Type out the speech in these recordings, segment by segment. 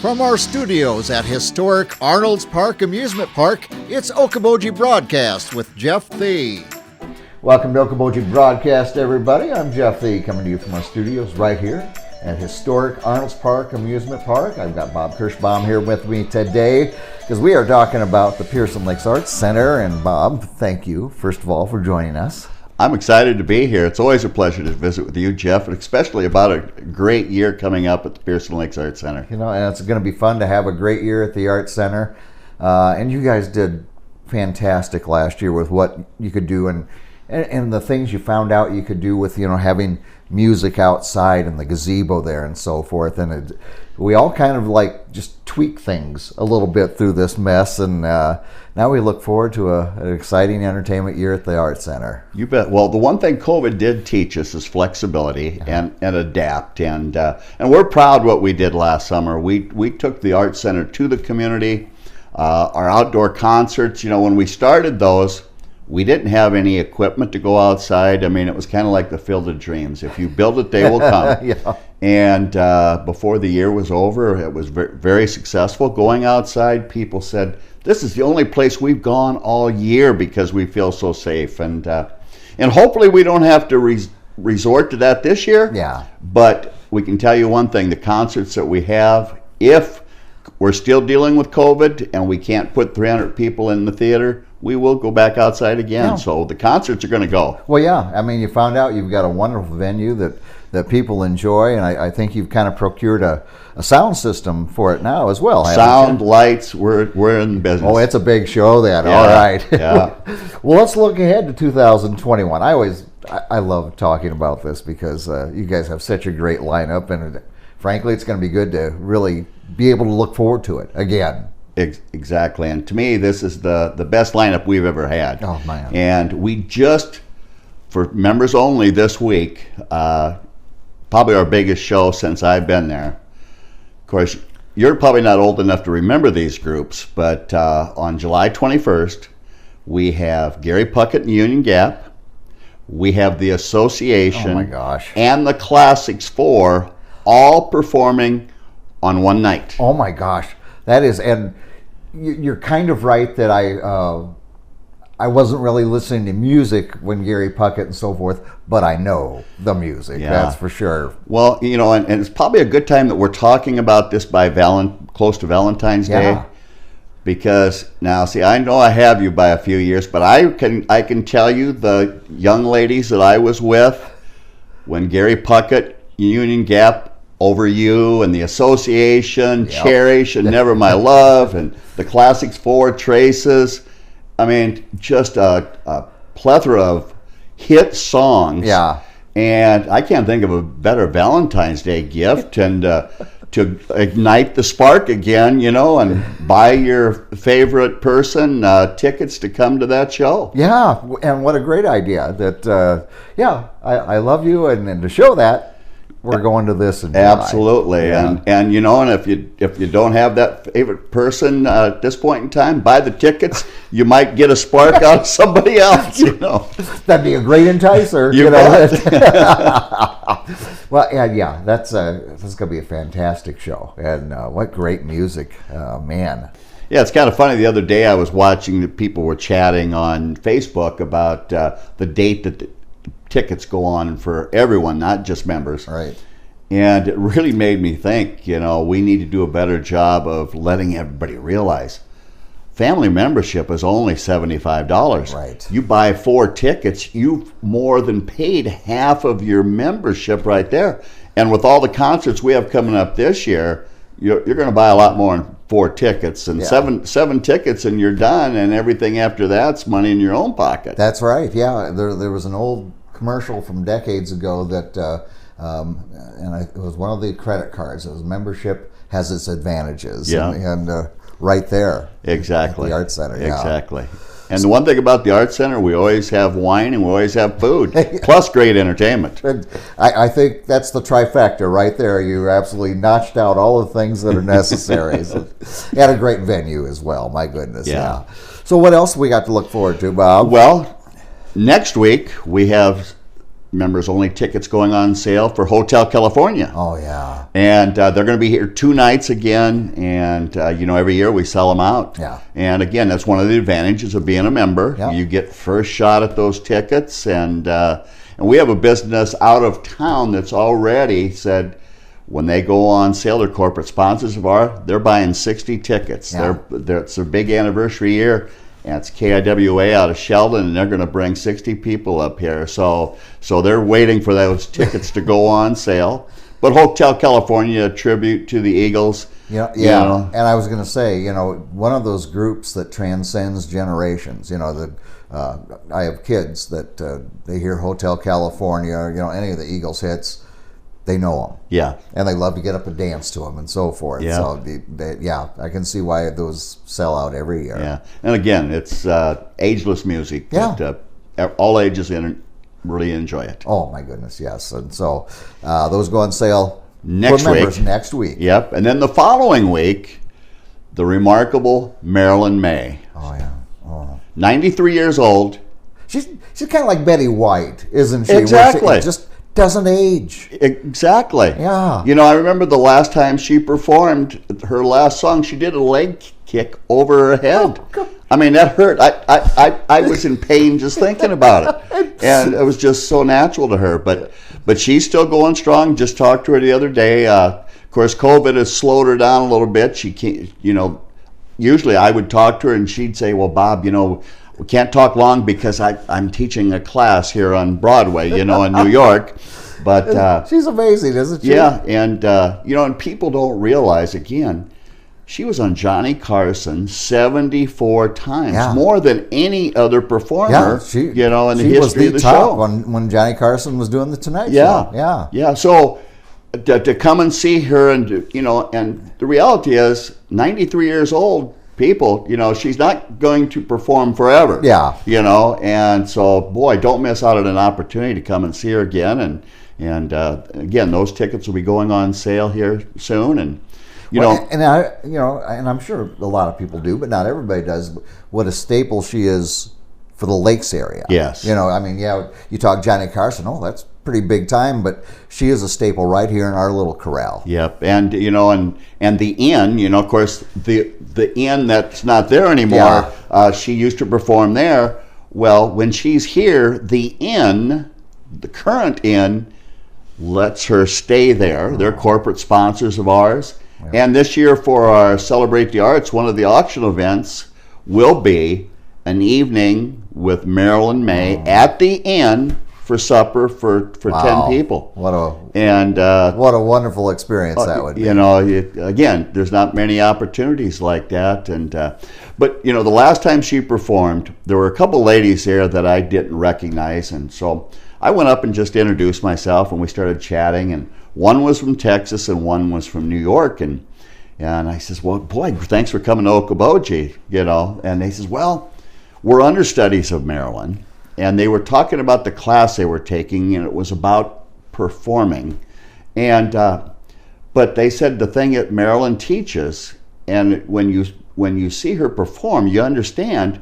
From our studios at historic Arnold's Park Amusement Park, it's Okoboji Broadcast with Jeff Thee. Welcome to Okoboji Broadcast, everybody. I'm Jeff Thee, coming to you from our studios right here at historic Arnold's Park Amusement Park. I've got Bob Kirschbaum here with me today because we are talking about the Pearson Lakes Arts Center. And Bob, thank you, first of all, for joining us. I'm excited to be here. It's always a pleasure to visit with you, Jeff, and especially about a great year coming up at the Pearson Lakes Arts Center. You know, and it's going to be fun to have a great year at the Arts Center. And you guys did fantastic last year with what you could do and the things you found out you could do with, you know, having music outside and the gazebo there and so forth. And we all kind of like just tweak things a little bit through this mess. And now we look forward to an exciting entertainment year at the Arts Center. You bet. Well, the one thing COVID did teach us is flexibility and adapt. And we're proud what we did last summer. We took the Arts Center to the community. Our outdoor concerts, you know, when we started those, we didn't have any equipment to go outside. I mean, it was kind of like the Field of Dreams. If you build it, they will come. Yeah. And before the year was over, it was very successful. Going outside, people said, this is the only place we've gone all year because we feel so safe. And hopefully we don't have to resort to that this year. Yeah. But we can tell you one thing, the concerts that we have, if we're still dealing with COVID and we can't put 300 people in the theater, we will go back outside again. Yeah. So the concerts are going to go. Well, yeah. I mean, you found out you've got a wonderful venue that people enjoy, and I think you've kind of procured a sound system for it now as well. Sound, lights, we're in business. Oh, it's a big show then. Yeah. All right. Yeah. Well, let's look ahead to 2021. I love talking about this because you guys have such a great lineup, and frankly, it's going to be good to really be able to look forward to it again. Exactly. And to me, this is the best lineup we've ever had. Oh, man. And we just, for members only this week, probably our biggest show since I've been there. Of course, you're probably not old enough to remember these groups, but on July 21st, we have Gary Puckett and Union Gap. We have the Association. Oh, my gosh. And the Classics 4 all performing on one night. Oh, my gosh. That is, and you're kind of right that I wasn't really listening to music when Gary Puckett and so forth, but I know the music, yeah. That's for sure. Well, you know, and it's probably a good time that we're talking about this by close to Valentine's Day, Yeah. because now, see, I know I have you by a few years, but I can tell you the young ladies that I was with when Gary Puckett, Union Gap, Over You, and the Association, Yep. Cherish, and Never My Love, and the Classics 4, Traces. I mean, just a plethora of hit songs. Yeah. And I can't think of a better Valentine's Day gift and to ignite the spark again, you know, and buy your favorite person tickets to come to that show. Yeah, and what a great idea. That, I love you, and to show that, we're going to this in July. Absolutely. Yeah. And you know, and if you don't have that favorite person at this point in time, buy the tickets. You might get a spark out of somebody else, you know. That'd be a great enticer. You know. Well, yeah, that's going to be a fantastic show, and what great music, man. Yeah, it's kind of funny. The other day I was watching that people were chatting on Facebook about the date that the tickets go on for everyone, not just members. Right. And it really made me think, you know, we need to do a better job of letting everybody realize family membership is only $75. Right. You buy 4 tickets, you've more than paid half of your membership right there. And with all the concerts we have coming up this year, you're going to buy a lot more than 4 tickets, and Yeah. seven tickets, and you're done. And everything after that's money in your own pocket. That's right. Yeah, there was an old commercial from decades ago that, it was one of the credit cards. It was membership has its advantages. Yeah. And right there. Exactly. At the Arts Center. Yeah. Exactly. And the one thing about the Arts Center, we always have wine and we always have food, plus great entertainment. I think that's the trifecta right there. You absolutely notched out all the things that are necessary. And a great venue as well. My goodness. Yeah. So what else we got to look forward to, Bob? Well, next week we have members-only tickets going on sale for Hotel California. Oh, yeah. And they're going to be here 2 nights again, and every year we sell them out. Yeah. And again, that's one of the advantages of being a member. Yeah. You get first shot at those tickets, and we have a business out of town that's already said when they go on sale, they're corporate sponsors of ours, they're buying 60 tickets. Yeah. It's their big anniversary year. And it's KIWA out of Sheldon, and they're going to bring 60 people up here. So they're waiting for those tickets to go on sale. But Hotel California, a tribute to the Eagles. Yeah. And I was going to say, one of those groups that transcends generations. I have kids that they hear Hotel California, any of the Eagles hits, they know them. Yeah. And they love to get up and dance to them and so forth. Yeah. So, I can see why those sell out every year. Yeah. And again, it's ageless music. Yeah. That, all ages really enjoy it. Oh, my goodness, yes. And so those go on sale Next for members week. next week. Yep. And then the following week, the remarkable Marilyn May. Oh, yeah. Oh. 93 years old. She's kind of like Betty White, isn't she? Exactly. Where she just doesn't age. Exactly. Yeah. I remember the last time she performed her last song, she did a leg kick over her head. God. I mean, that hurt. I was in pain just thinking about it. And it was just so natural to her. But she's still going strong. Just talked to her the other day. Of course, COVID has slowed her down a little bit. She can't, usually I would talk to her and she'd say, well, Bob, we can't talk long because I'm teaching a class here on Broadway, in New York. But she's amazing, isn't she? Yeah, and and people don't realize, again, she was on Johnny Carson 74 times, Yeah. more than any other performer. Yeah, she, in the she was history of the top show. When Johnny Carson was doing the Tonight Yeah, Show. yeah. So to come and see her, and and the reality is, 93 years old. People, she's not going to perform forever. Yeah. And so, boy, don't miss out on an opportunity to come and see her again. And again, those tickets will be going on sale here soon. And and I'm sure a lot of people do, but not everybody does. What a staple she is for the Lakes area. Yes. You talk Johnny Carson. Oh, that's pretty big time, but she is a staple right here in our little corral. Yep. And and the inn, of course, the inn that's not there anymore. Yeah. She used to perform there. Well, when she's here, the inn, the current inn, lets her stay there. They're corporate sponsors of ours. Yeah. And this year, for our Celebrate the Arts, one of the auction events will be an evening with Marilyn May at the inn for supper for 10 people. What a wonderful experience that would be. Again, there's not many opportunities like that. And but the last time she performed, there were a couple ladies there that I didn't recognize, and so I went up and just introduced myself, and we started chatting. And one was from Texas, and one was from New York, and I says, well, boy, thanks for coming to Okoboji, And they says, well, we're understudies of Marilyn. And they were talking about the class they were taking, and it was about performing. And but they said the thing that Marilyn teaches, and when you see her perform, you understand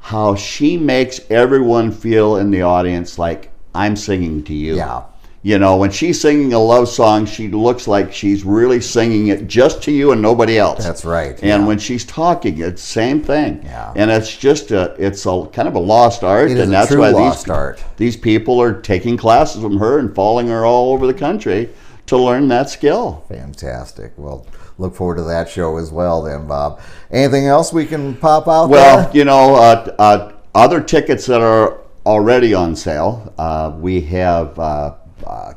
how she makes everyone feel in the audience like I'm singing to you. Yeah. When she's singing a love song, she looks like she's really singing it just to you and nobody else. That's right. And when she's talking, it's the same thing. Yeah. And it's just it's a kind of a lost art. It is and a that's true why lost art. These people are taking classes from her and following her all over the country to learn that skill. Fantastic. Well, look forward to that show as well then, Bob. Anything else we can pop out there? Well, other tickets that are already on sale, we have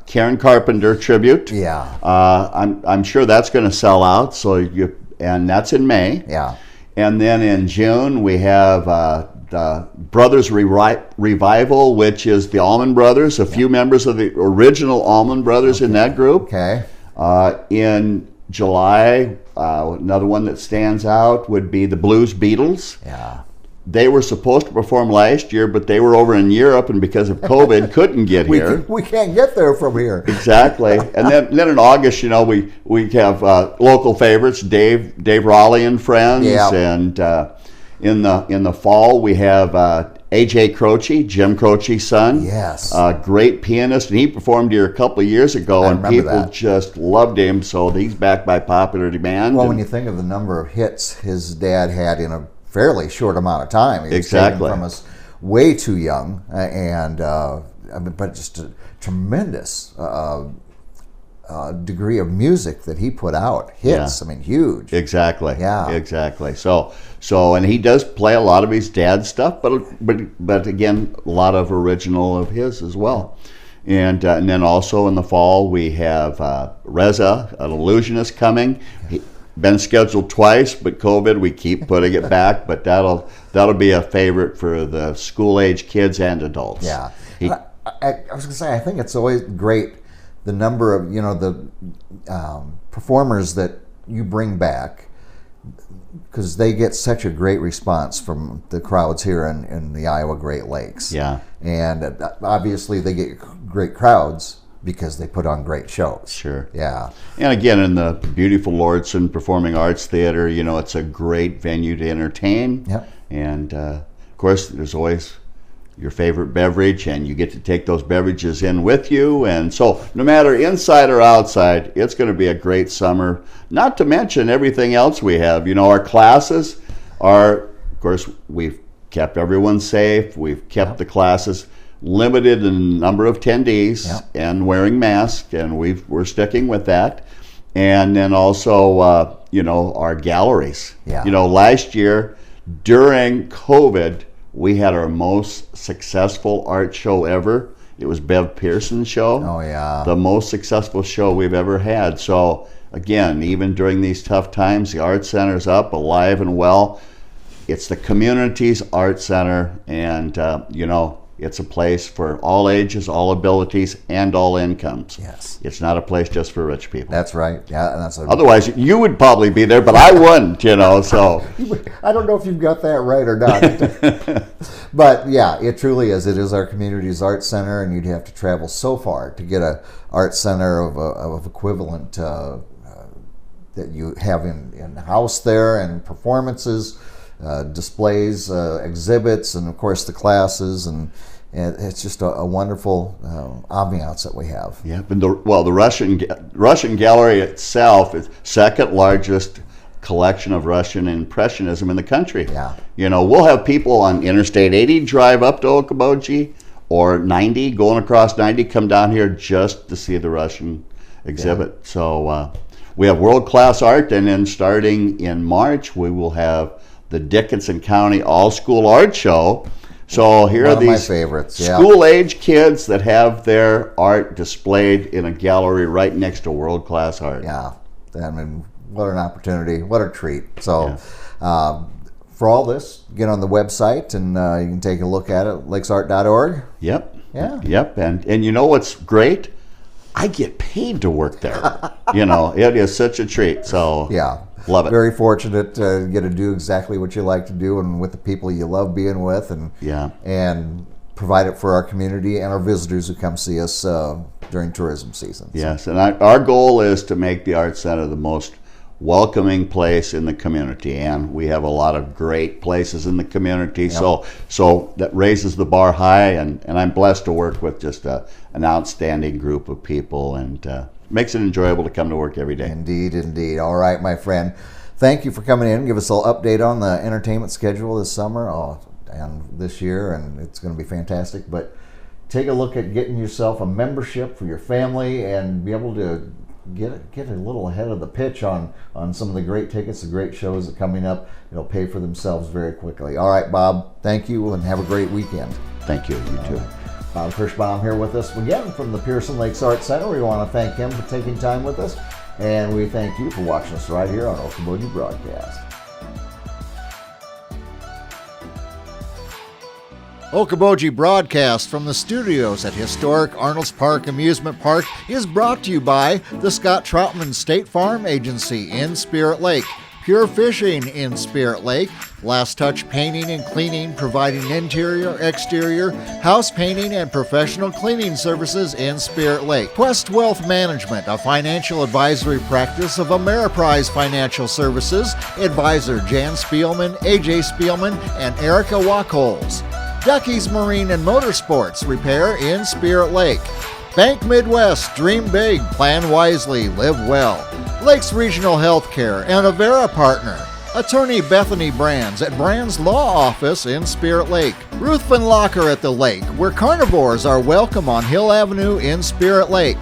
Karen Carpenter tribute. Yeah. I'm sure that's going to sell out. And that's in May. Yeah. And then in June we have the Brothers Revival, which is the Allman Brothers. A few members of the original Allman Brothers in that group. Okay. In July, another one that stands out would be the Blues Beatles. Yeah. They were supposed to perform last year, but they were over in Europe, and because of COVID, couldn't get here. We can't get there from here. Exactly. And then in August, we have local favorites, Dave Raleigh and Friends. Yeah. And in the fall, we have A.J. Croce, Jim Croce's son. Yes. Great pianist, and he performed here a couple of years ago, and people that. just loved him, so he's back by popular demand. Well, when you think of the number of hits his dad had in a fairly short amount of time. He was taken from us way too young, but just a tremendous degree of music that he put out. Hits, huge. Exactly. Yeah. Exactly. So, and he does play a lot of his dad's stuff, but again, a lot of original of his as well. And then also in the fall we have Reza, an illusionist, coming. Been scheduled twice, but COVID, we keep putting it back. But that'll be a favorite for the school age kids and adults. Yeah. I was gonna say, I think it's always great the number of the performers that you bring back, because they get such a great response from the crowds here in the Iowa Great Lakes. Yeah. And obviously they get great crowds because they put on great shows. Sure. Yeah. And again, in the beautiful Lordson Performing Arts Theater, it's a great venue to entertain. Yep. And of course, there's always your favorite beverage, and you get to take those beverages in with you. And so no matter inside or outside, it's going to be a great summer, not to mention everything else we have. Our classes are, of course, we've kept everyone safe. We've kept the classes limited in number of attendees and wearing masks, and we're sticking with that. And then also, our galleries. Yeah. Last year during COVID, we had our most successful art show ever. It was Bev Pearson's show. Oh, yeah. The most successful show we've ever had. So, again, even during these tough times, the Art Center's up, alive and well. It's the community's art center, and, it's a place for all ages, all abilities, and all incomes. Yes. It's not a place just for rich people. That's right. Yeah, and Otherwise, you would probably be there, but I wouldn't, so. I don't know if you've got that right or not. But yeah, it truly is. It is our community's art center, and you'd have to travel so far to get a art center of equivalent that you have in house there, and performances, displays, exhibits, and of course the classes, and it's just a wonderful ambiance that we have. Yeah, and the Russian gallery itself is second largest collection of Russian Impressionism in the country. Yeah. We'll have people on Interstate 80 drive up to Okoboji, or 90, going across 90, come down here just to see the Russian exhibit. Yeah. So we have world-class art, and then starting in March, we will have the Dickinson County All-School Art Show. So here are these school-age kids that have their art displayed in a gallery right next to world-class art. Yeah, what an opportunity, what a treat. So for all this, get on the website, and you can take a look at it, lakesart.org. Yep. Yeah. Yep, and you know what's great? I get paid to work there. It is such a treat. So yeah. Love it. Very fortunate to get to do exactly what you like to do, and with the people you love being with, and provide it for our community and our visitors who come see us during tourism season. Yes, and our goal is to make the Art Center the most welcoming place in the community, and we have a lot of great places in the community. Yep. So that raises the bar high, and I'm blessed to work with just an outstanding group of people, and makes it enjoyable to come to work every day. Indeed, indeed. All right, my friend. Thank you for coming in. Give us a little update on the entertainment schedule this summer and this year, and it's going to be fantastic. But take a look at getting yourself a membership for your family and be able to get a little ahead of the pitch on some of the great tickets, the great shows that are coming up. It'll pay for themselves very quickly. All right, Bob, thank you, and have a great weekend. Thank you. You too. Bob Kirschbaum here with us again from the Pearson Lakes Art Center. We want to thank him for taking time with us, and we thank you for watching us right here on Okoboji Broadcast. Okoboji Broadcast from the studios at historic Arnold's Park Amusement Park is brought to you by the Scott Troutman State Farm Agency in Spirit Lake, Pure Fishing in Spirit Lake, Last Touch Painting and Cleaning, providing interior, exterior, house painting, and professional cleaning services in Spirit Lake. Quest Wealth Management, a financial advisory practice of Ameriprise Financial Services. Advisor Jan Spielman, AJ Spielman, and Erica Wachholz. Ducky's Marine and Motorsports Repair in Spirit Lake. Bank Midwest, dream big, plan wisely, live well. Lakes Regional Healthcare and Avera Partner. Attorney Bethany Brands at Brands Law Office in Spirit Lake. Ruthven Locker at the lake, where carnivores are welcome on Hill Avenue in Spirit Lake.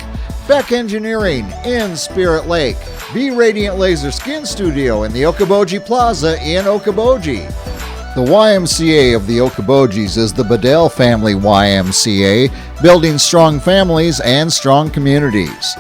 Beck Engineering in Spirit Lake. Be Radiant Laser Skin Studio in the Okoboji Plaza in Okoboji. The YMCA of the Okobojis is the Bedell Family YMCA, building strong families and strong communities.